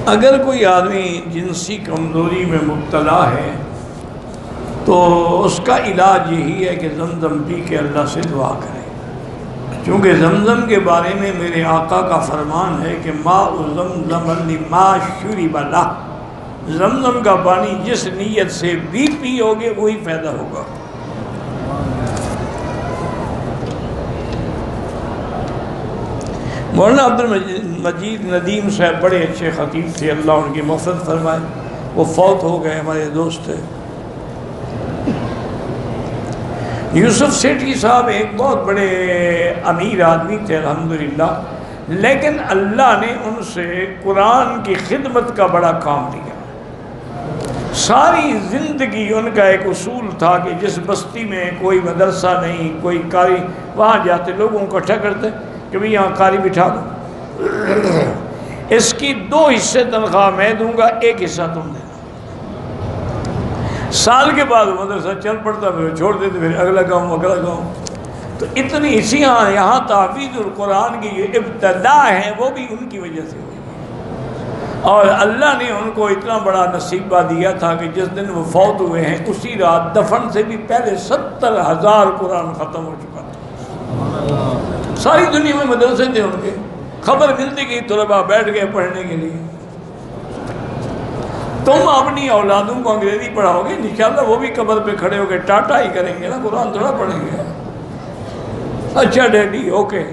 اگر کوئی آدمی جنسی کمزوری میں مبتلا ہے تو اس کا علاج یہی ہے کہ زمزم پی کے اللہ سے دعا کرے، چونکہ زمزم کے بارے میں میرے آقا کا فرمان ہے کہ ماء زمزم لما شرب لہ، زمزم کا پانی جس نیت سے بھی پیو گے وہی پیدا ہوگا۔ مولانا عبد المجید ندیم صاحب بڑے اچھے خطیب تھے، اللہ ان کی مغفرت فرمائے، وہ فوت ہو گئے، ہمارے دوست تھے۔ یوسف سیٹھی صاحب ایک بہت بڑے امیر آدمی تھے الحمدللہ، لیکن اللہ نے ان سے قرآن کی خدمت کا بڑا کام لیا۔ ساری زندگی ان کا ایک اصول تھا کہ جس بستی میں کوئی مدرسہ نہیں، کوئی قاری، وہاں جاتے لوگوں کو اکٹھا کرتے کہ بھئی یہاں قاری بٹھا دو، اس کی 2 حصے تنخواہ میں دوں گا، 1 حصہ تم دے۔ سال کے بعد مدرسہ چل پڑتا، پھر چھوڑ دیتے، پھر اگلا گاؤں۔ تو اتنی اسی یہاں تحفیظ القرآن کی یہ ابتدا ہے وہ بھی ان کی وجہ سے ہوئی، اور اللہ نے ان کو اتنا بڑا نصیبہ دیا تھا کہ جس دن وہ فوت ہوئے ہیں اسی رات دفن سے بھی پہلے 70,000 قرآن ختم ہو چکا تھا۔ ساری دنیا میں مدرسے تھے ان کے، خبر ملتی کہ طلباء بیٹھ گئے پڑھنے کے لیے۔ تم اپنی اولادوں کو انگریزی پڑھاؤ گے، انشاءاللہ وہ بھی قبر پہ کھڑے ہو کے ٹاٹا ہی کریں گے نا، قرآن تھوڑا پڑھیں گے۔ اچھا ڈیڈی، اوکے۔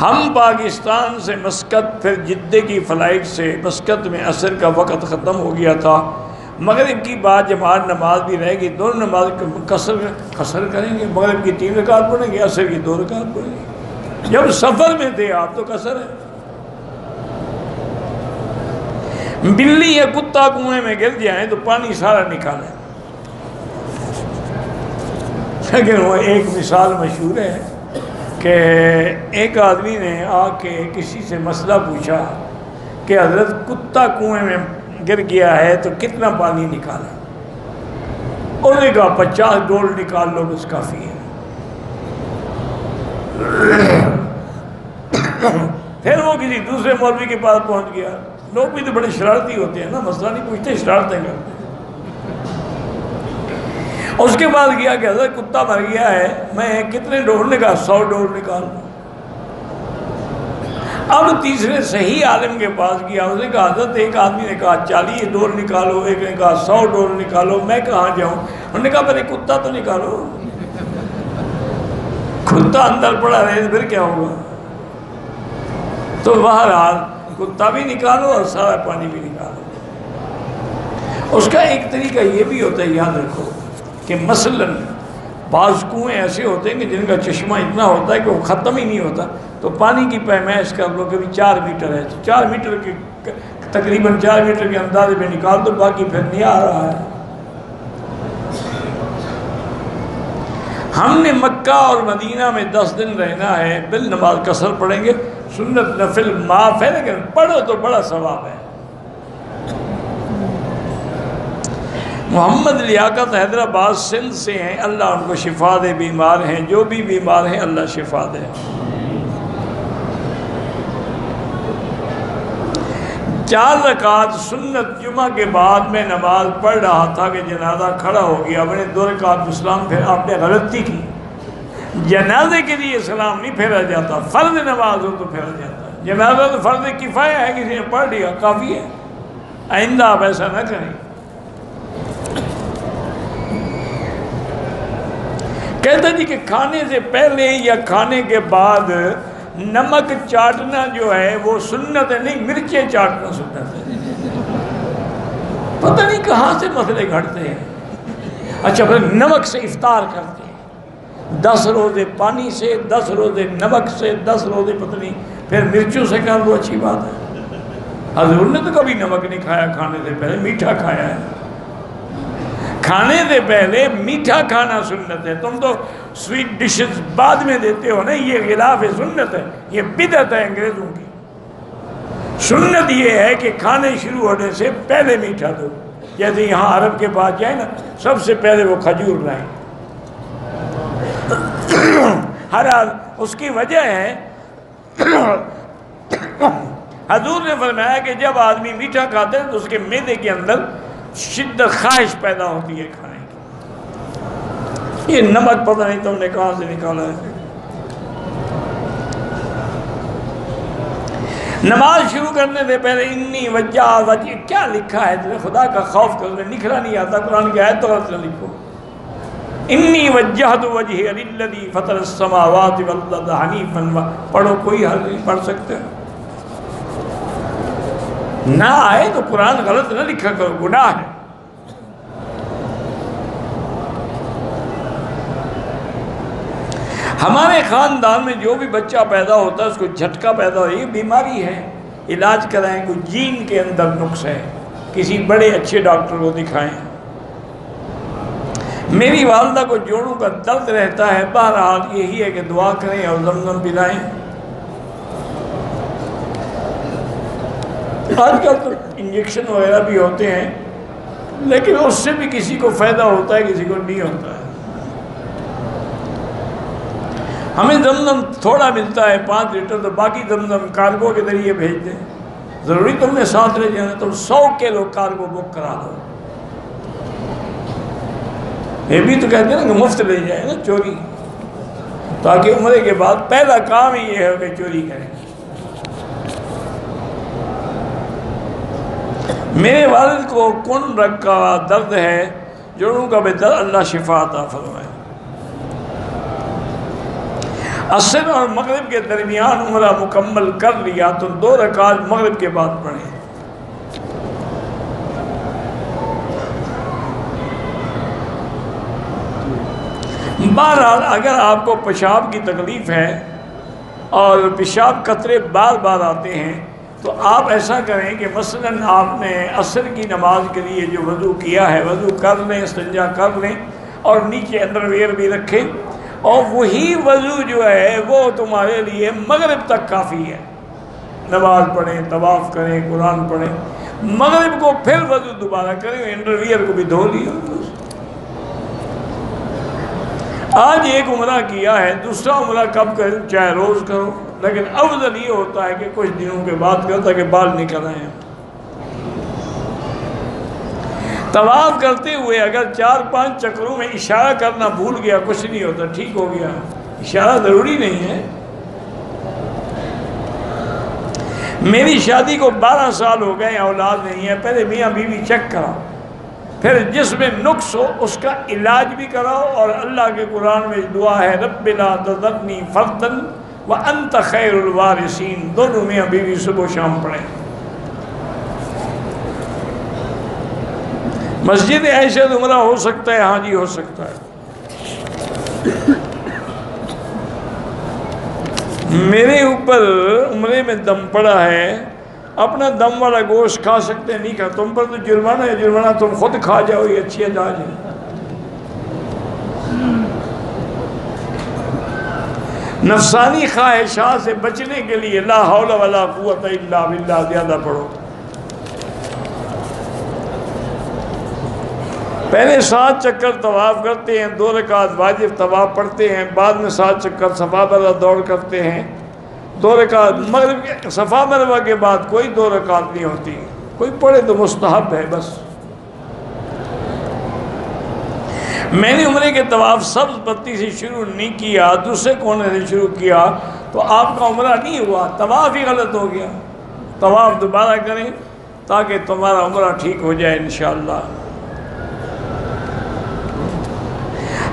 ہم پاکستان سے مسقط، پھر جدے کی فلائٹ سے مسقط میں عصر کا وقت ختم ہو گیا تھا، مغرب کی بعد جماعت نماز بھی رہے گی، دونوں نماز قصر کریں گے، مغرب کی 3 رکعت پڑھیں گے، عصر کی 2 رکعت پڑھیں گے۔ جب سفر میں تھے آپ تو قصر ہے۔ بلی یا کتا کنویں میں گر جائیں تو پانی سارا نکالیں، لیکن وہ ایک مثال مشہور ہے کہ ایک آدمی نے آ کے کسی سے مسئلہ پوچھا کہ حضرت کتا کنویں میں گر گیا ہے تو کتنا پانی نکالیں؟ انہوں نے کہا 50 ڈول نکال لو بس کافی ہے۔ پھر وہ کسی دوسرے مولوی کے پاس پہنچ گیا، لوگ بھی تو بڑے شرارتی ہوتے ہیں نا، مسئلہ نہیں پوچھتے، شرارتیں کرتے۔ اس کے بعد کیا کہ حضرت کتا مر گیا ہے، میں کتنے ڈول نے کہا 100 ڈول نکال لوں۔ اب تیسرے صحیح عالم کے پاس گیا، اس نے کہا حضرت ایک آدمی نے کہا 40 ڈول نکالو، ایک نے کہا 100 ڈول نکالو، میں کہاں جاؤں؟ انہوں نے کہا پہلے کتا تو نکالو، کتا اندر پڑا رہے پھر کیا ہوگا؟ تو بہرحال کتا بھی نکالو اور سارا پانی بھی نکالو۔ اس کا ایک طریقہ یہ بھی ہوتا ہے، یاد رکھو کہ مثلاً بعض کنویں ایسے ہوتے ہیں کہ جن کا چشمہ اتنا ہوتا ہے کہ وہ ختم ہی نہیں ہوتا، تو پانی کی پیمائش کر لو، کبھی 4 میٹر ہے تو 4 میٹر کے تقریباً 4 میٹر کے اندازے میں نکال دو، باقی پھر نہیں آ رہا ہے۔ ہم نے مکہ اور مدینہ میں 10 دن رہنا ہے، بالنماز قصر پڑھیں گے، سنت نفل معاف ہے، لیکن پڑھو تو بڑا ثواب ہے۔ محمد لیاقت حیدرآباد سندھ سے ہیں، اللہ ان کو شفا دے، بیمار ہیں، جو بھی بیمار ہیں اللہ شفا دے۔ 4 رکعت سنت جمعہ کے بعد میں نماز پڑھ رہا تھا کہ جنازہ کھڑا ہو گیا، میں نے 2 رکعت سلام پھر آپ نے غلطی کی، جنازے کے لیے سلام نہیں پھیرا جاتا، فرض نماز ہو تو پھیرا جاتا ہے، جنازہ تو فرض کفایہ ہے، کسی نے پڑھ لیا کافی ہے، آئندہ آپ ایسا نہ کریں۔ کہتا جی کہ کھانے سے پہلے یا کھانے کے بعد نمک چاٹنا جو ہے وہ سنت ہے، نہیں مرچیں چاٹنا سنت ہے۔ پتہ نہیں کہاں سے مسئلے گھڑتے ہیں۔ اچھا پھر نمک سے افطار کرتے ہیں، 10 روزے پانی سے، 10 روزے نمک سے، 10 روزے پتہ نہیں پھر مرچوں سے کر لو، اچھی بات ہے۔ حضور نے تو کبھی نمک نہیں کھایا کھانے سے پہلے، میٹھا کھایا ہے۔ کھانے سے پہلے میٹھا کھانا سنت ہے، تم تو سویٹ ڈشز بعد میں دیتے ہو نا، یہ خلاف سنت ہے، یہ بدعت ہے انگریزوں کی۔ سنت یہ ہے کہ کھانے شروع ہونے سے پہلے میٹھا دو، جیسے یہاں عرب کے پاس جائے نا سب سے پہلے وہ کھجور لائیں۔ ہر حال اس کی وجہ ہے حضور نے فرمایا کہ جب آدمی میٹھا کھاتا ہے تو اس کے معدے کے اندر شدت خواہش پیدا ہوتی ہے کھانے کی. یہ نمک پتہ نہیں تم نے کہاں سے نکالا ہے. نماز شروع کرنے سے پہلے انی وجہ کیا لکھا ہے؟ تمہیں خدا کا خوف کرو. نکلا نہیں آتا قرآن کی آیت تو غلط نہ لکھو. انی وجہت وجہی للذی فطر السماوات والارض حنیفا. پڑھو, کوئی حل نہیں پڑھ سکتے. نہ آئے تو قرآن غلط نہ لکھا کرو, گناہ ہے. ہمارے خاندان میں جو بھی بچہ پیدا ہوتا ہے اس کو جھٹکا پیدا ہو, یہ بیماری ہے, علاج کرائیں. کوئی جین کے اندر نقص ہے, کسی بڑے اچھے ڈاکٹر کو دکھائیں. میری والدہ کو جوڑوں کا درد رہتا ہے. بہرحال یہی ہے کہ دعا کریں اور زمزم پلائیں. آج کل تو انجیکشن وغیرہ بھی ہوتے ہیں, لیکن اس سے بھی کسی کو فائدہ ہوتا ہے, کسی کو نہیں ہوتا ہے. ہمیں زمزم تھوڑا ملتا ہے 5 لیٹر, تو باقی زمزم کارگو کے ذریعے بھیج دیں. ضروری تم نے ساتھ لے جانا, تم 100 کلو کارگو بک کرا دو. یہ بھی تو کہتے ہیں نا کہ مفت لے جائیں نا, چوری, تاکہ عمرے کے بعد پہلا کام ہی یہ ہے کہ چوری کریں. میرے والد کو کن رگ کا درد ہے, جوڑوں کا بھی درد, اللہ شفا عطا فرمائے. عصر اور مغرب کے درمیان عمرہ مکمل کر لیا تو 2 رکعت مغرب کے بعد پڑھیں. بہرحال اگر آپ کو پیشاب کی تکلیف ہے اور پیشاب قطرے بار بار آتے ہیں تو آپ ایسا کریں کہ مثلاً آپ نے عصر کی نماز کے لیے جو وضو کیا ہے وضو کر لیں, استنجا کر لیں اور نیچے انڈر ویئر بھی رکھیں, اور وہی وضو جو ہے وہ تمہارے لیے مغرب تک کافی ہے. نماز پڑھیں, طواف کریں, قرآن پڑھیں, مغرب کو پھر وضو دوبارہ کریں, انڈر ویئر کو بھی دھو لیا. آج ایک عمرہ کیا ہے, دوسرا عمرہ کب کریں, چاہے روز کرو, لیکن افضل یہ ہوتا ہے کہ کچھ دنوں کے بعد کرو تاکہ بال نکل آئیں. طواف کرتے ہوئے اگر 4-5 چکروں میں اشارہ کرنا بھول گیا, کچھ نہیں ہوتا, ٹھیک ہو گیا. اشارہ ضروری نہیں ہے. میری شادی کو 12 سال ہو گئے, اولاد نہیں ہے. پہلے میاں بیوی چیک کراؤ, پھر جس میں نقص ہو اس کا علاج بھی کراؤ, اور اللہ کے قرآن میں دعا ہے رب لا تذرنی فردا وانت خیر الوارثین, دونوں میاں بیوی صبح و شام پڑھیں. مسجد عائشہ عمرہ ہو سکتا ہے؟ ہاں جی ہو سکتا ہے. میرے اوپر عمرے میں دم پڑا ہے, اپنا دم والا گوشت کھا سکتے ہیں, نہیں کھا. تم پر تو جرمانہ ہے, جرمانہ تم خود کھا جاؤ, یہ اچھی علاج ہے. نفسانی خواہشات سے بچنے کے لیے لا حول ولا قوت الا باللہ زیادہ پڑھو. پہلے 7 چکر طواف کرتے ہیں, 2 رکعت واجب طواف پڑھتے ہیں, بعد میں 7 چکر صفا مروا دوڑ کرتے ہیں, 2 رکعت مغرب کے صفا مروا کے بعد کوئی 2 رکعت نہیں ہوتی, کوئی پڑھے تو مستحب ہے بس. میں نے عمرے کے طواف سبز پتی سے شروع نہیں کیا, دوسرے کونے سے شروع کیا, تو آپ کا عمرہ نہیں ہوا, طواف ہی غلط ہو گیا. طواف دوبارہ کریں تاکہ تمہارا عمرہ ٹھیک ہو جائے انشاءاللہ.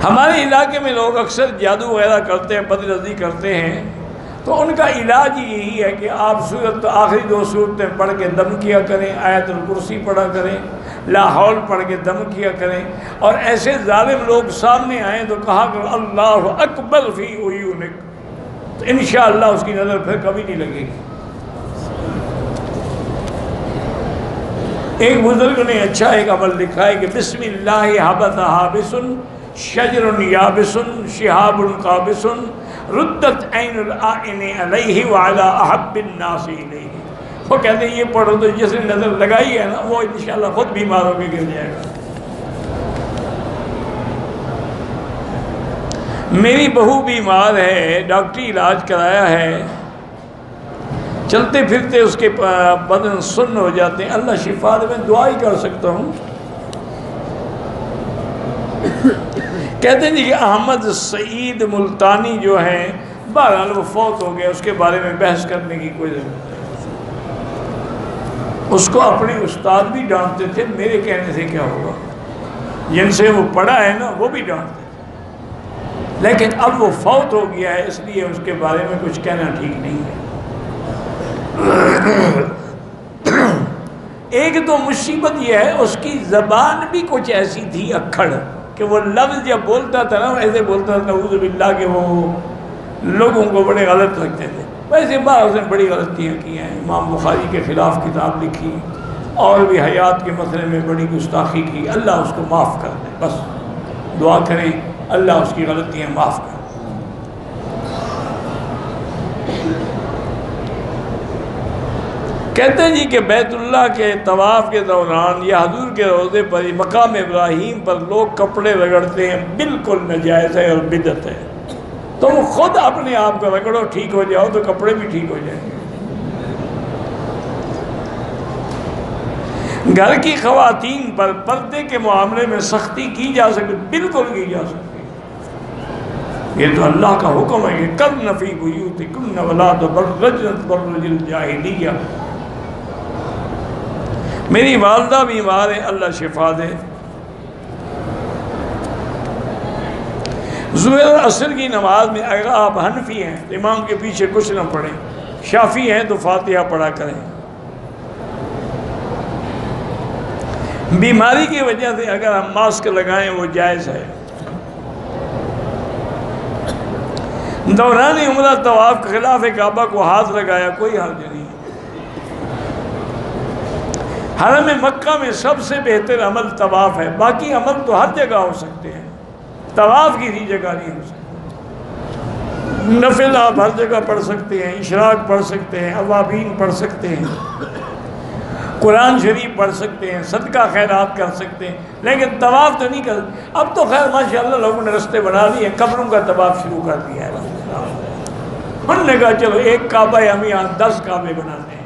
ہمارے علاقے میں لوگ اکثر جادو وغیرہ کرتے ہیں, بدنظری کرتے ہیں, تو ان کا علاج یہی ہے کہ آپ آخری 2 صورتیں پڑھ کے دم کیا کریں, آیت الکرسی پڑھا کریں, لا حول پڑھ کے دم کیا کریں, اور ایسے ظالم لوگ سامنے آئیں تو کہا کہ اللہ اکبر فی عیونک, تو انشاءاللہ اس کی نظر پھر کبھی نہیں لگے گی. ایک بزرگ نے اچھا ایک عمل لکھا ہے کہ بسم اللہ حبت حابس شجر یابس شہاب قابس ردت عین العائن علیہ وعلی احب الناس الیہ. وہ کہتے ہیں یہ پڑھو تو جس نے نظر لگائی ہے نا وہ انشاءاللہ خود بیمار ہو کے گر جائے گا. میری بہو بیمار ہے, ڈاکٹری علاج کرایا ہے, چلتے پھرتے اس کے بدن سن ہو جاتے ہیں، اللہ شفا دے، میں دعا ہی کر سکتا ہوں۔ کہتے ہیں جی کہ احمد سعید ملتانی جو ہیں، بہرحال وہ فوت ہو گیا، اس کے بارے میں بحث کرنے کی کوئی ضرورت نہیں۔ اس کو اپنے استاد بھی ڈانٹتے تھے، میرے کہنے سے کیا ہوگا، جن سے وہ پڑھا ہے نا وہ بھی ڈانٹتے تھے، لیکن اب وہ فوت ہو گیا ہے، اس لیے اس کے بارے میں کچھ کہنا ٹھیک نہیں ہے۔ ایک تو مصیبت یہ ہے، اس کی زبان بھی کچھ ایسی تھی اکھڑ کہ وہ لفظ جب بولتا تھا نا ایسے بولتا تھا نعوذ باللہ کہ وہ لوگوں کو بڑے غلط لگتے تھے۔ ویسے بعض اس نے بڑی غلطیاں کی ہیں، امام بخاری کے خلاف کتاب لکھی اور بھی حیات کے مسئلے میں بڑی گستاخی کی، اللہ اس کو معاف کر دے، بس دعا کریں اللہ اس کی غلطیاں معاف کر دے۔ کہتے ہیں جی کہ بیت اللہ کے طواف کے دوران یا حضور کے روضے پر مقام ابراہیم پر لوگ کپڑے رگڑتے ہیں، بالکل ناجائز ہے اور بدعت ہے۔ تم خود اپنے آپ کو رگڑو، ٹھیک ہو جاؤ تو کپڑے بھی ٹھیک ہو جائیں گے۔ گھر کی خواتین پر پردے کے معاملے میں سختی کی جا سکتی، بالکل کی جا سکتی، یہ تو اللہ کا حکم ہے کہ کرن فی بیوتکن ولا تبرجن تبرج الجاہلیہ۔ میری والدہ بیمار ہے، اللہ شفا دے۔ ظہر عصر کی نماز میں اگر آپ حنفی ہیں تو امام کے پیچھے کچھ نہ پڑھیں، شافعی ہیں تو فاتحہ پڑھا کریں۔ بیماری کی وجہ سے اگر ہم ماسک لگائیں وہ جائز ہے۔ دوران عمرہ طواف کے خلاف کعبہ کو ہاتھ لگایا کوئی حرج نہیں۔ حرم مکہ میں سب سے بہتر عمل طواف ہے، باقی عمل تو ہر جگہ ہو سکتے ہیں، طواف کسی جگہ نہیں ہو سکتا۔ نفل آپ ہر جگہ پڑھ سکتے ہیں، اشراق پڑھ سکتے ہیں، اوابین پڑھ سکتے ہیں، قرآن شریف پڑھ سکتے ہیں، صدقہ خیرات کر سکتے ہیں، لیکن طواف تو نہیں کر۔ اب تو خیر ماشاءاللہ لوگوں نے رستے بنا لیے، قبروں کا طواف شروع کر دیا ہے۔ انہوں نے کہا چلو ایک کعبہ ہے، ہم یہاں 10 کعبے بناتے ہیں،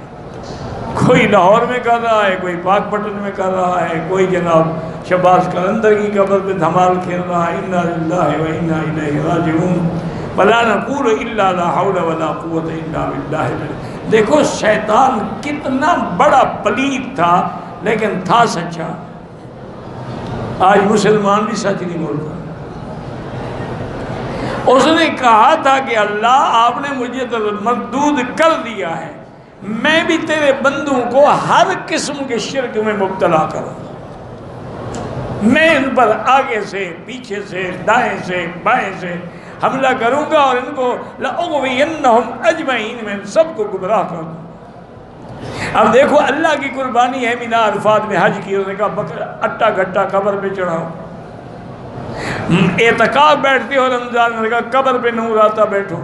کوئی لاہور میں کر رہا ہے، کوئی پاک پٹن میں کر رہا ہے، کوئی جناب شہباز قلندر کی قبر پہ دھمال کھیل رہا ہے۔ انا للہ و انا الیہ راجعون ولا نقول الا لا حول ولا قوت الا باللہ۔ دیکھو شیطان کتنا بڑا پلید تھا لیکن تھا سچا۔ آج مسلمان بھی سچ نہیں بولتا۔ اس نے کہا تھا کہ اللہ آپ نے مجھے تو مردود کر دیا ہے، میں بھی تیرے بندوں کو ہر قسم کے شرک میں مبتلا کروں، میں ان پر آگے سے پیچھے سے دائیں سے بائیں سے حملہ کروں گا اور ان کو لأغوینہم اجمعین، میں ان سب کو گمراہ کر دوں۔ اب دیکھو اللہ کی قربانی ہے، مینا عرفات میں حج کی، اس نے کہا اٹا گھٹا قبر پہ چڑھاؤ۔ اعتکاف بیٹھتے ہو رمضان میں، کہا قبر پہ نور آتا بیٹھو۔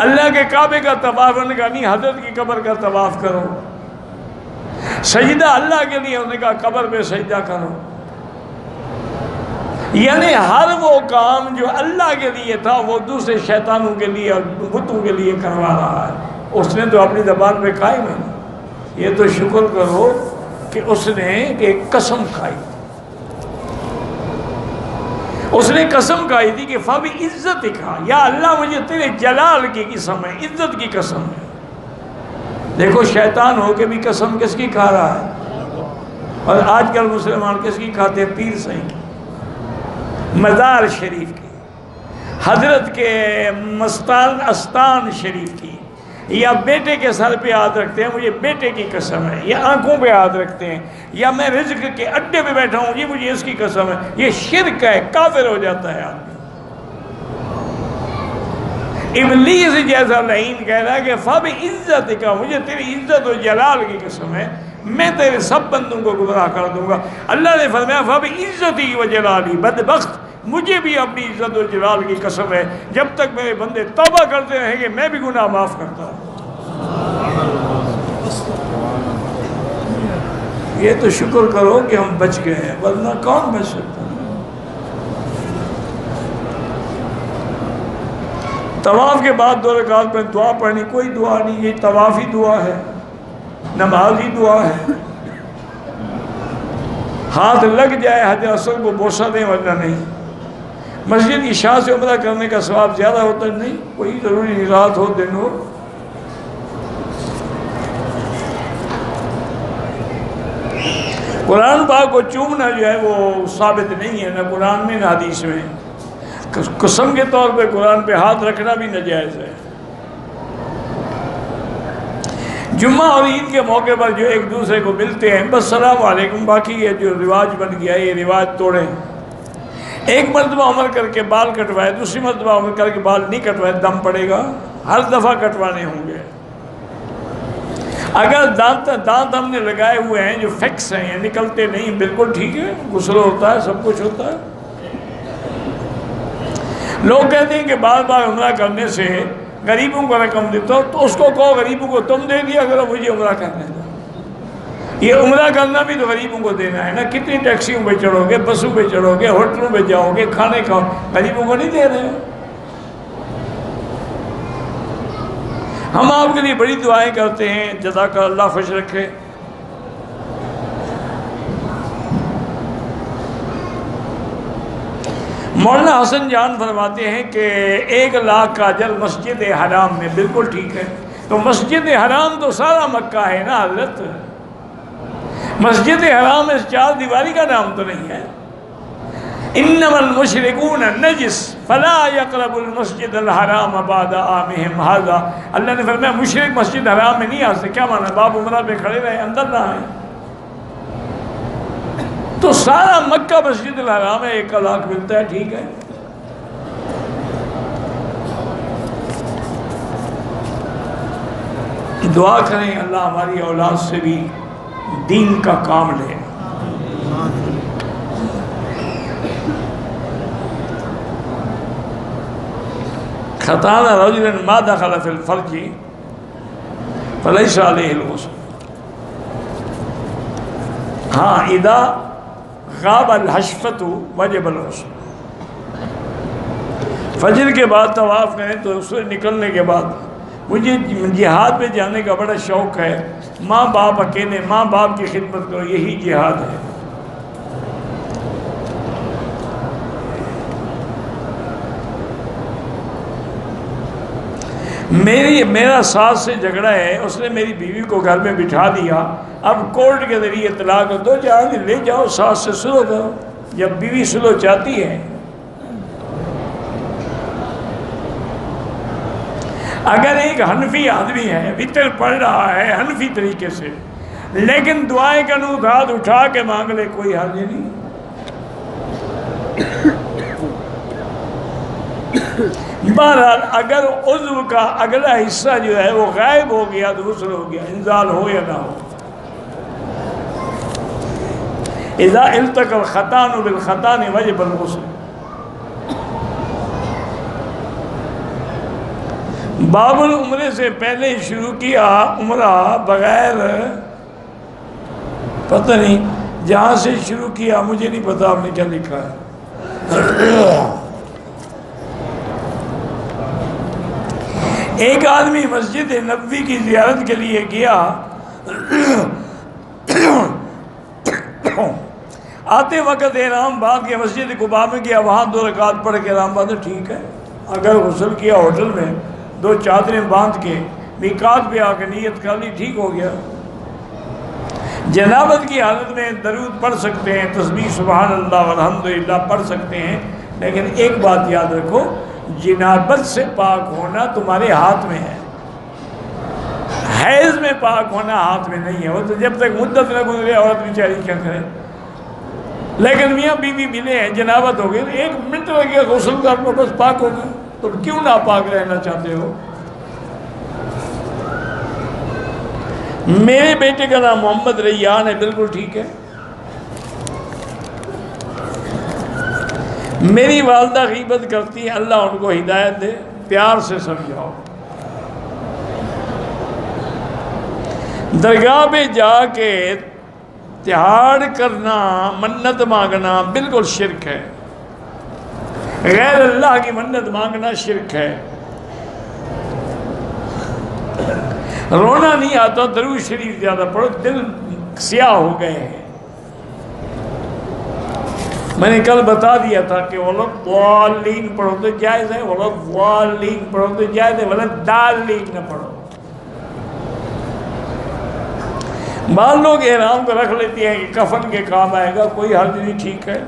اللہ کے کعبے کا طواف، انہوں نے کہا نہیں حضرت کی قبر کا طواف کرو۔ سجدہ اللہ کے لیے، انہوں نے کہا قبر پہ سجدہ کرو۔ یعنی ہر وہ کام جو اللہ کے لیے تھا وہ دوسرے شیطانوں کے لیے اور بتوں کے لیے کروا رہا ہے۔ اس نے تو اپنی زبان پہ قائم ہے۔ یہ تو شکر کرو کہ اس نے ایک قسم کھائی، اس نے قسم کھائی تھی کہ فَبِ عِزَّتِكَ، یا اللہ مجھے تیرے جلال کی قسم ہے، عزت کی قسم ہے۔ دیکھو شیطان ہو کے بھی قسم کس کی کھا رہا ہے، اور آج کل مسلمان کس کی کھاتے ہیں؟ پیر صحیح کی، مزار شریف کی، حضرت کے استان شریف کی، یا بیٹے کے سر پہ ہاتھ رکھتے ہیں مجھے بیٹے کی قسم ہے، یا آنکھوں پہ ہاتھ رکھتے ہیں، یا میں رزق کے اڈے پہ بیٹھا ہوں یہ مجھے اس کی قسم ہے۔ یہ شرک ہے، کافر ہو جاتا ہے آدمی۔ ابلیس جیسا لعین کہہ رہا ہے کہ فَبِعِزَّتِكَ، مجھے تیری عزت و جلال کی قسم ہے میں تیرے سب بندوں کو گمراہ کر دوں گا۔ اللہ نے فرمایا فَبِعِزَّتِي وَجَلَالِي، بدبخت مجھے بھی اپنی عزت و جلال کی قسم ہے، جب تک میرے بندے توبہ کرتے رہیں گے میں بھی گناہ معاف کرتا ہوں۔ یہ تو شکر کرو کہ ہم بچ گئے ہیں، ورنہ کون بچ سکتا ہے؟ طواف کے بعد 2 رکعت میں دعا پڑھنی، کوئی دعا نہیں، یہ طواف ہی دعا ہے، نماز ہی دعا ہے۔ ہاتھ لگ جائے حجر اسود کو بوسہ دیں ورنہ نہیں۔ مسجد کی شاہ سے عمرہ کرنے کا ثواب زیادہ ہوتا نہیں، کوئی ضروری نہیں، رات ہو دن ہو۔ قرآن پاک کو چومنا جو ہے وہ ثابت نہیں ہے، نہ قرآن میں نہ حدیث میں۔ قسم کے طور پہ قرآن پہ ہاتھ رکھنا بھی ناجائز ہے۔ جمعہ اور عید کے موقع پر جو ایک دوسرے کو ملتے ہیں بس السلام علیکم، باقی یہ جو رواج بن گیا یہ رواج توڑیں۔ ایک مرتبہ عمر کر کے بال کٹوائے، دوسری مرتبہ عمر کر کے بال نہیں کٹوائے، دم پڑے گا، ہر دفعہ کٹوانے ہوں گے۔ اگر دانت ہم نے لگائے ہوئے ہیں جو فکس ہیں، یہ نکلتے نہیں، بالکل ٹھیک ہے، غسل ہوتا ہے، سب کچھ ہوتا ہے۔ لوگ کہتے ہیں کہ بار بار عمرہ کرنے سے غریبوں کو رقم دیتا ہو، تو اس کو کہو غریبوں کو تم دے دیا کرو، مجھے عمرہ کرنے دو۔ یہ عمرہ کرنا بھی تو غریبوں کو دینا ہے نا، کتنی ٹیکسیوں پہ چڑھو گے، بسوں پہ چڑھو گے، ہوٹلوں پہ جاؤ گے، کھانے کھاؤ، غریبوں کو نہیں دے رہے ہو۔ ہم آپ کے لیے بڑی دعائیں کرتے ہیں، جزاک اللہ خوش رکھے۔ مولانا حسن جان فرماتے ہیں کہ 1 لاکھ کا اجر مسجد حرام میں، بالکل ٹھیک ہے۔ تو مسجد حرام تو سارا مکہ ہے نا حضرت، مسجد حرام اس 4 دیواری کا نام تو نہیں ہے۔ انما المشرکون نجس فلا یقربوا المسجد الحرام بعد عامهم ھذا، اللہ نے فرمایا مشرک مسجد حرام میں نہیں آ سکتے۔ کیا معنی؟ باب عمرہ پہ کھڑے رہے، اندر نہ آئے۔ تو سارا مکہ مسجد الحرام ہے، 1 لاکھ ملتا ہے، ٹھیک ہے۔ دعا کریں اللہ ہماری اولاد سے بھی دین کا کام لے۔ خطان رجل ما دخل فی الفرج فلیس علیہ الغسل۔ ہاں اذا غاب الحشفۃ وجب الغسل۔ فجر کے بعد طواف کریں تو اس سے نکلنے کے بعد، مجھے جہاد پہ جانے کا بڑا شوق ہے، ماں باپ اکیلے، ماں باپ کی خدمت کرو، یہی جہاد ہے۔ میرا ساس سے جھگڑا ہے، اس نے میری بیوی کو گھر میں بٹھا دیا، اب کورٹ کے ذریعے طلاق دو، جہاں لے جاؤ، ساس سے سلو کرو، جب بیوی سلو چاہتی ہے۔ اگر ایک حنفی آدمی ہے، وطر پڑھ رہا ہے حنفی طریقے سے، لیکن دعائیں کا نوت ہاتھ اٹھا کے مانگ لے، کوئی حرج نہیں۔ بہرحال اگر عضو کا اگلا حصہ جو ہے وہ غائب ہو گیا تو غسل ہو گیا، انزال ہو یا نہ ہو۔ اذا التقى الختان بالختان وجب الغسل۔ باب العمرے سے پہلے شروع کیا عمرہ بغیر، پتہ نہیں جہاں سے شروع کیا، مجھے نہیں پتا آپ نے کیا لکھا ہے۔ ایک آدمی مسجد نبوی کی زیارت کے لیے گیا، آتے وقت احرام باندھ کے مسجد قباء میں گیا، وہاں 2 رکعت پڑھ کے احرام باندھا، ٹھیک ہے۔ اگر غسل کیا ہوٹل میں، 2 چادریں باندھ کے میقات پہ آ کے نیت کر لی، ٹھیک ہو گیا۔ جنابت کی حالت میں درود پڑھ سکتے ہیں، تسبیح سبحان اللہ والحمدللہ پڑھ سکتے ہیں، لیکن ایک بات یاد رکھو، جنابت سے پاک ہونا تمہارے ہاتھ میں ہے، حیض میں پاک ہونا ہاتھ میں نہیں ہے۔ وہ تو جب تک مدت نہ گزرے عورت بیچاری کیا کرے۔ لیکن میاں بیوی ملے ہیں، جنابت ہو گئی، 1 منٹ لگ گیا غسل کر لو، بس پاک ہو گئے، تو کیوں نہ پاک رہنا چاہتے ہو؟ میرے بیٹے کا نام محمد ریان ہے، بالکل ٹھیک ہے۔ میری والدہ غیبت کرتی ہیں، اللہ ان کو ہدایت دے، پیار سے سمجھاؤ۔ درگاہ پہ جا کے تہاڑ کرنا، منت مانگنا بالکل شرک ہے، غیر اللہ کی منت مانگنا شرک ہے۔ رونا نہیں آتا، درود شریف زیادہ پڑھو، دل سیاہ ہو گئے ہیں۔ میں نے کل بتا دیا تھا کہ وَلَضَّالِّينَ پڑھو تو جائز ہے، وَلَضَّالِّينَ پڑھو تو جائز ہے، وَلَضَّالِّينَ نہ پڑھو۔ بعض لوگ احرام کو رکھ لیتے ہیں کہ کفن کے کام آئے گا، کوئی حرج نہیں، ٹھیک ہے۔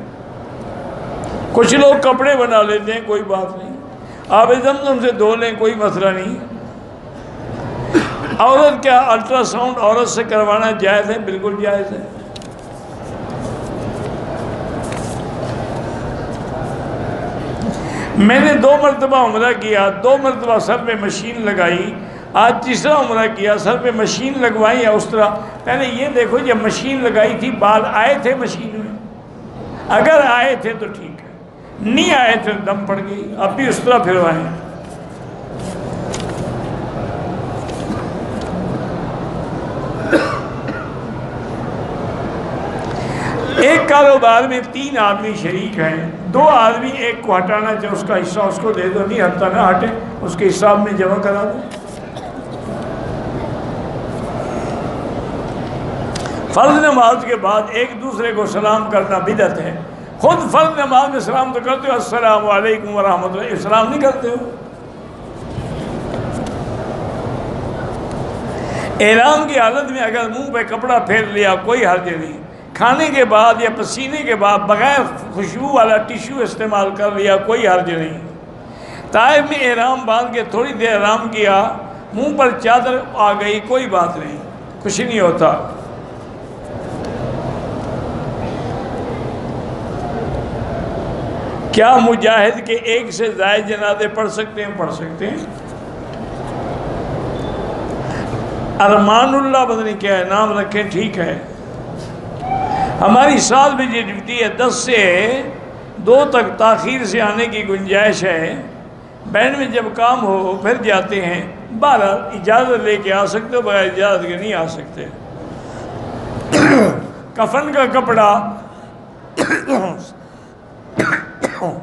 کچھ لوگ کپڑے بنا لیتے ہیں، کوئی بات نہیں، آب زمزم سے دھو لیں، کوئی مسئلہ نہیں۔ عورت کیا الٹرا ساؤنڈ عورت سے کروانا جائز ہے؟ بالکل جائز ہے۔ میں نے 2 مرتبہ عمرہ کیا، 2 مرتبہ سر پہ مشین لگائی، آج تیسرا عمرہ کیا، سر پہ مشین لگوائی یا اس طرح۔ پہلے یہ دیکھو جب مشین لگائی تھی بال آئے تھے مشین میں؟ اگر آئے تھے تو ٹھیک ہے، نہیں آئے تھے دم پڑ گئی، اب بھی اس طرح پھروائیں۔ ایک کاروبار میں 3 آدمی شریک ہیں، 2 آدمی ایک کو ہٹانا چاہے، اس کا حصہ اس کو دے دو، نہیں ہٹتا نہ ہٹے، اس کے حساب میں جمع کرا دو۔ فرض نماز کے بعد ایک دوسرے کو سلام کرنا بدعت ہے۔ خود فرض نماز میں سلام تو کرتے ہو، السلام علیکم ورحمۃ اللہ، سلام نہیں کرتے ہو۔ احرام کی حالت میں اگر منہ پہ کپڑا پھیر لیا کوئی حرج نہیں، کھانے کے بعد یا پسینے کے بعد بغیر خوشبو والا ٹیشو استعمال کر لیا کوئی حرج نہیں۔ طائف میں احرام باندھ کے تھوڑی دیر آرام کیا، منہ پر چادر آ گئی، کوئی بات نہیں، کچھ نہیں ہوتا۔ کیا مجاہد کے 1 سے زائد جنازے پڑھ سکتے ہیں؟ پڑھ سکتے ہیں۔ ارمان اللہ پتہ نہیں کیا ہے نام رکھیں، ٹھیک ہے۔ ہماری سال میں یہ ڈیوٹی ہے 10 سے 2 تک تاخیر سے آنے کی گنجائش ہے، بینڈ میں جب کام ہو پھر جاتے ہیں، بہرحال اجازت لے کے آ سکتے ہو، بغیر اجازت کے نہیں آ سکتے۔ کفن کا کپڑا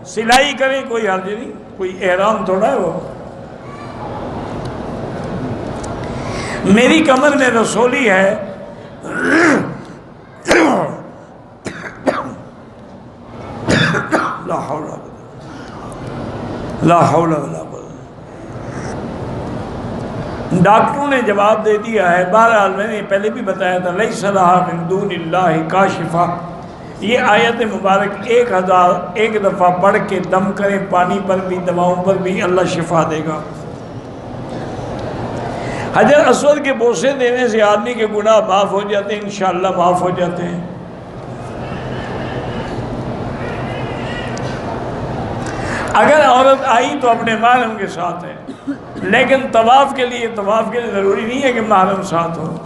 سلائی کریں کوئی حرج نہیں، کوئی احرام تھوڑا ہے وہ۔ میری کمر میں رسولی ہے، لا حول ولا قوت۔ ڈاکٹروں نے جواب دے دیا ہے، بہرحال میں نے پہلے بھی بتایا تھا، لیس لہا من دون اللہ کاشفہ، یہ آیت مبارک 1001 دفعہ پڑھ کے دم کریں، پانی پر بھی دواؤں پر بھی، اللہ شفا دے گا۔ حجر اسود کے بوسے دینے سے آدمی کے گناہ معاف ہو جاتے ہیں، انشاءاللہ معاف ہو جاتے ہیں۔ اگر عورت آئی تو اپنے محرم کے ساتھ ہے، لیکن طواف کے لیے ضروری نہیں ہے کہ محرم ساتھ ہو۔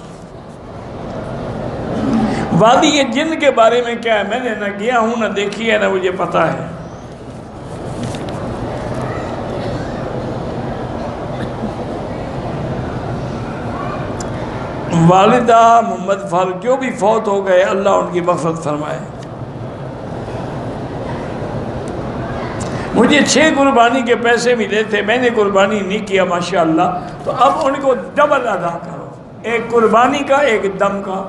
وادی جن کے بارے میں کیا ہے، میں نے نہ گیا ہوں، نہ دیکھی ہے، نہ مجھے پتا ہے۔ والدہ محمد فاروق جو بھی فوت ہو گئے، اللہ ان کی مغفرت فرمائے۔ مجھے 6 قربانی کے پیسے ملے تھے، میں نے قربانی نہیں کیا ماشاءاللہ، تو اب ان کو ڈبل ادا کرو، ایک قربانی کا ایک دم کا۔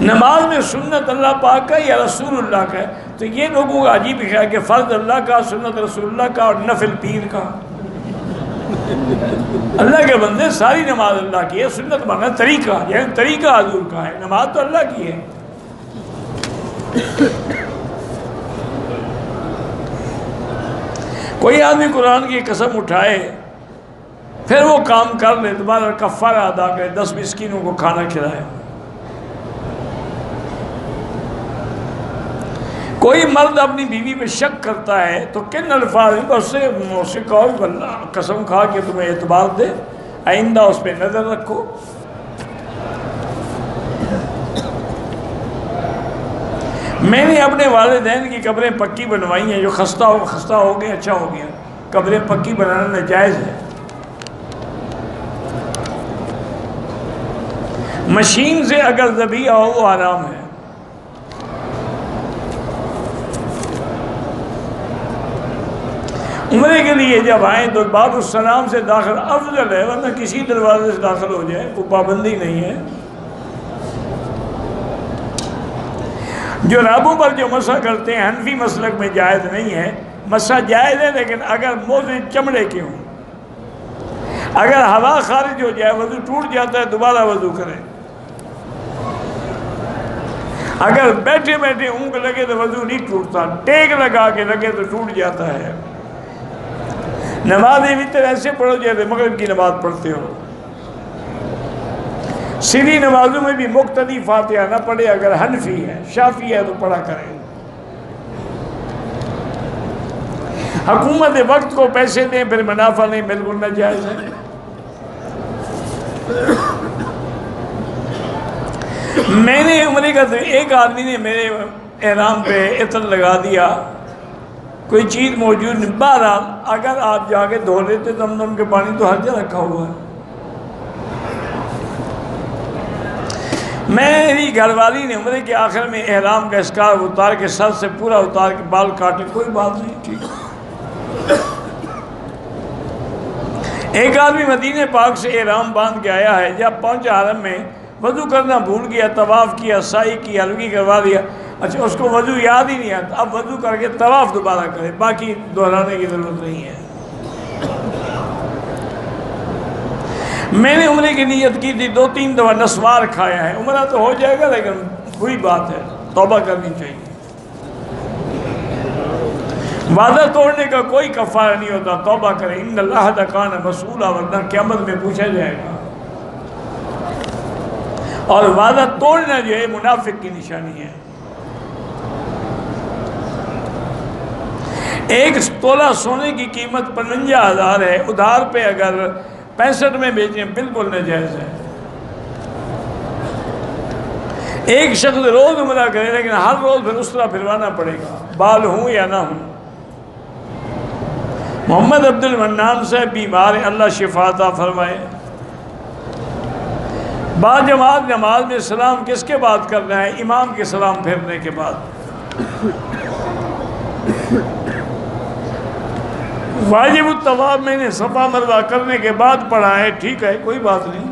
نماز میں سنت اللہ پاک کا یا رسول اللہ کا ہے، تو یہ لوگوں کا عجیب ہے کہ فرض اللہ کا، سنت رسول اللہ کا اور نفل پیر کا۔ اللہ کے بندے ساری نماز اللہ کی ہے، سنت مانا طریقہ، یعنی طریقہ حضور کا ہے، نماز تو اللہ کی ہے۔ کوئی آدمی قرآن کی قسم اٹھائے پھر وہ کام کر لے، دوبارہ کفارہ ادا کرے، 10 مسکینوں کو کھانا کھلائے۔ کوئی مرد اپنی بیوی پہ شک کرتا ہے تو کن الفاظ ہیں، اس سے کہو اللہ قسم کھا کے تمہیں اعتبار دے، آئندہ اس پہ نظر رکھو۔ میں نے اپنے والدین کی قبریں پکی بنوائی ہیں، جو خستہ ہو گئے، اچھا ہو گیا، قبریں پکی بنانا ناجائز ہے۔ مشین سے اگر ذبیحہ ہو وہ حرام ہے۔ عمرے کے لیے جب آئیں تو باب السلام سے داخل افضل ہے، ورنہ کسی دروازے سے داخل ہو جائے، کوئی پابندی نہیں ہے۔ جو رابوں پر جو مسح کرتے ہیں حنفی مسلک میں جائز نہیں ہے، مسح جائز ہے لیکن اگر موزے چمڑے کے ہوں، اگر ہوا خارج ہو جائے وضو ٹوٹ جاتا ہے، دوبارہ وضو کریں۔ اگر بیٹھے بیٹھے اونگ لگے تو وضو نہیں ٹوٹتا، ٹیک لگا کے لگے تو ٹوٹ جاتا ہے۔ نماز وتر ایسے پڑھو جیسے مغرب کی نماز پڑھتے ہو۔ سری نمازوں میں بھی مقتدی فاتحہ نہ پڑھے، اگر حنفی ہے، شافعی ہے تو پڑھا کریں۔ حکومت وقت کو پیسے دیں پھر منافع نہیں، بالکل ناجائز ہے۔ میں نے عمرے کا ایک آدمی نے میرے احرام پہ عطر لگا دیا، کوئی چیز موجود نہیں، بہرحال اگر آپ جا کے دھو لیتے زمزم کے پانی تو ہر جگہ رکھا ہوا ہے۔ میری گھر والی نے عمرے کے آخر میں احرام کا اسکارف اتار کے سر سے پورا اتار کے بال کاٹے، کوئی بات نہیں، ٹھیک۔ ایک آدمی مدینہ پاک سے احرام باندھ کے آیا ہے، جب پہنچا حرم میں وضو کرنا بھول گیا، طواف کیا، سعی کی، حلقی کروا دیا، اچھا اس کو وضو یاد ہی نہیں آتا، اب وضو کر کے طواف دوبارہ کرے، باقی دہرانے کی ضرورت نہیں ہے۔ میں نے عمرے کی نیت کی تھی، 2-3 دفعہ نسوار کھایا ہے، عمرہ تو ہو جائے گا لیکن وہی بات ہے، توبہ کرنی چاہیے۔ وعدہ توڑنے کا کوئی کفارہ نہیں ہوتا، توبہ کریں، ان العہد کان مسئولا، ورنہ قیامت میں پوچھا جائے گا۔ اور وعدہ توڑنا جو ہے منافق کی نشانی ہے۔ ایک تولہ سونے کی قیمت 55,000 ہے، ادھار پہ اگر 65 میں بیچیں بالکل ناجائز ہے۔ ایک شخص روز عمرہ کرے لیکن ہر روز پھر اسرا پھروانا پڑے گا، بال ہوں یا نہ ہوں۔ محمد عبد المنان صاحب بیمار ہیں، اللہ شفا عطا فرمائے۔ با جماعت نماز میں سلام کس کے بعد کرنا ہے؟ امام کے سلام پھیرنے کے بعد۔ واجب الطواف میں نے صفا مروہ کرنے کے بعد پڑھا ہے، ٹھیک ہے، کوئی بات نہیں۔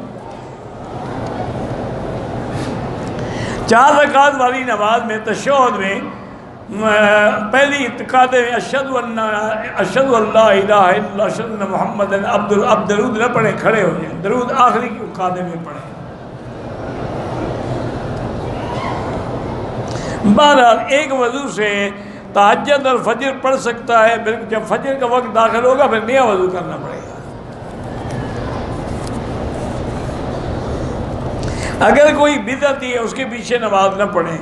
4 رکعت والی نماز میں تشہد میں پہلی اعتقاد میں اشہد ان لا الہ الا اللہ اشہد ان محمد اب درود نہ پڑھیں، کھڑے ہو جائیں، درود آخری کی قادے میں پڑھیں۔ بہرحال ایک وضو سے تہجد اور فجر پڑھ سکتا ہے، جب فجر کا وقت داخل ہوگا پھر نیا وضو کرنا پڑے گا۔ اگر کوئی بدعتی ہے اس کے پیچھے نماز نہ پڑھیں۔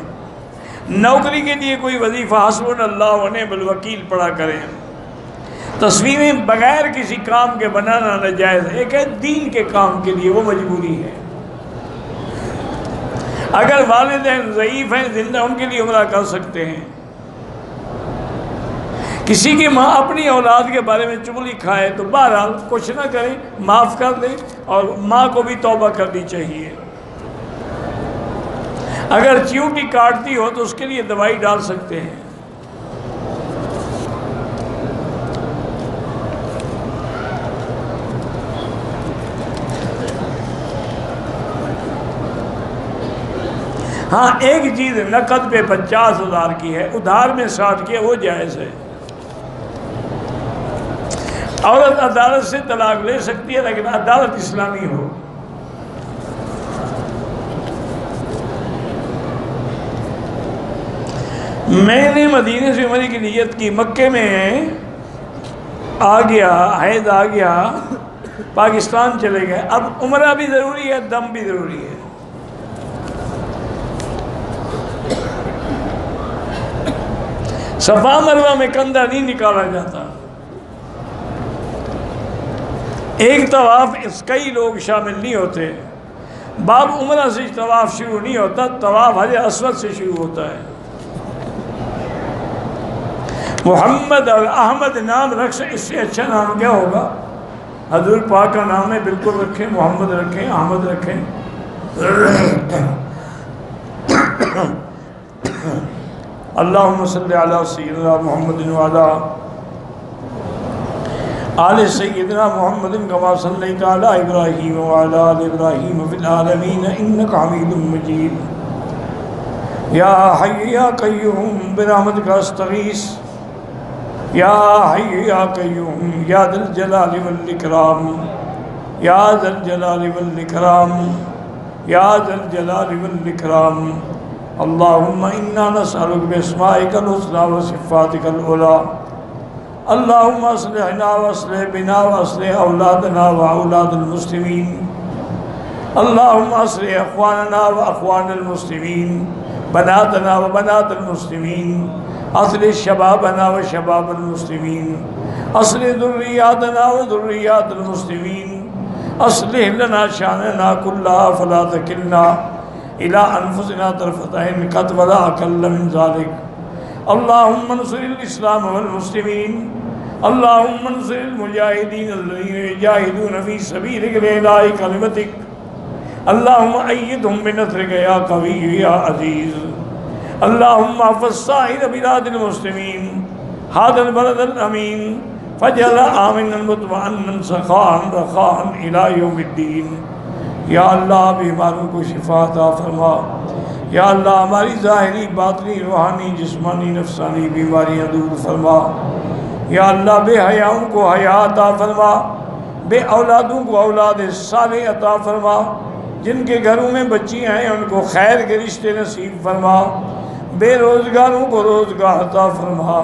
نوکری کے لیے کوئی وظیفہ حسبنا اللہ و نعم الوکیل پڑھا کریں۔ تصویریں بغیر کسی کام کے بنانا ناجائز ہے، ایک ہے دین کے کام کے لیے، وہ مجبوری ہے۔ اگر والدین ضعیف ہیں، زندہ، ان کے لیے عمرہ کر سکتے ہیں۔ کسی کی ماں اپنی اولاد کے بارے میں چغلی کھائے تو بہرحال کچھ نہ کریں، معاف کر دیں، اور ماں کو بھی توبہ کرنی چاہیے۔ اگر چیونٹی کاٹتی ہو تو اس کے لیے دوائی ڈال سکتے ہیں۔ ہاں ایک چیز نقد پہ 50,000 کی ہے، ادھار میں 60 کی ہے، وہ جائز ہے۔ عورت عدالت سے طلاق لے سکتی ہے لیکن عدالت اسلامی ہو۔ میں نے مدینے سے عمرے کی نیت کی، مکے میں آ گیا، حیض آ گیا، پاکستان چلے گئے، اب عمرہ بھی ضروری ہے، دم بھی ضروری ہے۔ صفا مروہ میں کندھا نہیں نکالا جاتا۔ ایک طواف کئی لوگ شامل نہیں ہوتے۔ باب عمرہ سے طواف شروع نہیں ہوتا، طواف حجر اسود سے شروع ہوتا ہے۔ محمد اور احمد نام رکھ سے اس سے اچھا نام کیا ہوگا؟ حضور پاک کا نام ہے، بالکل رکھیں، محمد رکھیں، احمد رکھیں۔ اللہم صلی علی سیدنا محمد وعلی آل سیدنا محمد کما صلیت علی ابراہیم وعلی آل ابراہیم فی العالمین انک حمید مجید یا حی یا قیوم برحمتک استغیث یا حی یا قیوم یا ذا الجلال والاکرام یا ذا الجلال والاکرام یا ذا الجلال والاکرام اللہم انا نسألک باسمائک الحسنى وصفاتک العلی اللہم اصلحنا واصلح بنا واصلح اولادنا واولاد المسلمین اللہم اصلح اخواننا واخوان المسلمین بناتنا وبنات المسلمین اصلح شبابنا وشباب المسلمین اصلح ذریاتنا وذریات المسلمین اصلح لنا شاننا كلها فلا تکلنا الى انفسنا طرفۃ عین قط ولا اقل من ذلك اللهم انصر الاسلام والمسلمین اللهم انصر المجاہدین الذین یجاہدون فی سبیلک لإعلاء کلمتک اللهم ایدهم بنصرک یا قوی یا عزیز اللهم احفظ سائر بلاد المسلمین هذا البلد الامین فاجعل آمنا مطمئنا سخاء رخاء الى یوم الدین یا اللہ بیماروں کو شفا عطا فرما یا اللہ ہماری ظاہری باطنی روحانی جسمانی نفسانی بیماریاں دور فرما یا اللہ بے حیاؤں کو حیا عطا فرما بے اولادوں کو اولاد صالح عطا فرما جن کے گھروں میں بچیاں ہیں ان کو خیر کے رشتے نصیب فرما بے روزگاروں کو روزگار عطا فرما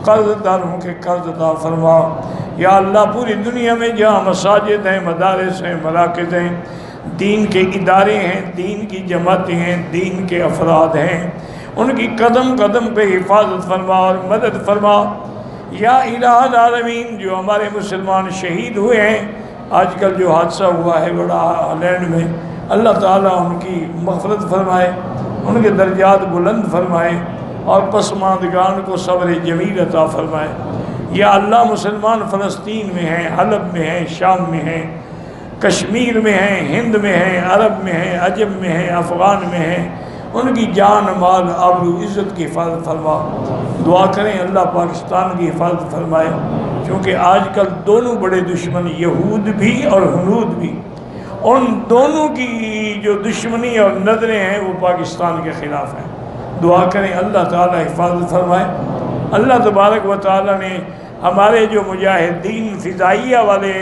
قرض داروں کے قرض عطا فرما یا اللہ پوری دنیا میں جہاں مساجد ہیں مدارس ہیں مراکز ہیں دین کے ادارے ہیں دین کی جماعتیں ہیں دین کے افراد ہیں ان کی قدم قدم پہ حفاظت فرما اور مدد فرما یا الہ العالمین جو ہمارے مسلمان شہید ہوئے ہیں آج کل جو حادثہ ہوا ہے بڑا ہالینڈ میں اللہ تعالیٰ ان کی مغفرت فرمائے ان کے درجات بلند فرمائے اور پسماندگان کو صبر جمیل عطا فرمائے یا اللہ مسلمان فلسطین میں ہیں حلب میں ہیں شام میں ہیں کشمیر میں ہیں ہند میں ہیں عرب میں ہیں عجم میں ہیں افغان میں ہیں ان کی جان مال آبرو عزت کی حفاظت فرما دعا کریں اللہ پاکستان کی حفاظت فرمائے کیونکہ آج کل دونوں بڑے دشمن یہود بھی اور ہنود بھی ان دونوں کی جو دشمنی اور نظریں ہیں وہ پاکستان کے خلاف ہیں دعا کریں اللہ تعالی حفاظت فرمائے اللہ تبارک و تعالی نے ہمارے جو مجاہدین فضائیہ والے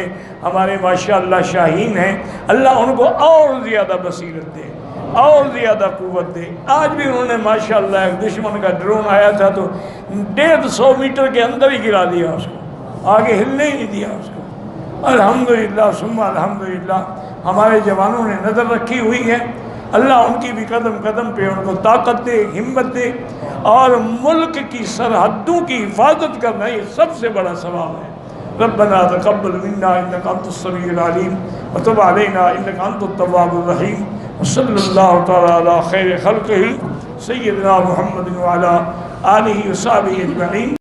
ہمارے ماشاءاللہ شاہین ہیں اللہ ان کو اور زیادہ بصیرت دے اور زیادہ قوت دے آج بھی انہوں نے ماشاءاللہ ایک دشمن کا ڈرون آیا تھا تو 150 میٹر کے اندر ہی گرا دیا اس کو آگے ہلنے ہی نہیں دیا اس کو الحمدللہ ثم الحمدللہ ہمارے جوانوں نے نظر رکھی ہوئی ہے اللہ ان کی بھی قدم قدم پہ ان کو طاقت دے ہمت دے اور ملک کی سرحدوں کی حفاظت کرنا یہ سب سے بڑا ثواب ہے ربنا تقبل منا انك انت السميع العليم وتب علينا انك انت التواب الرحيم وصلى الله تعالى على خير خلقه سيدنا محمد وعلى آله وصحبه اجمعين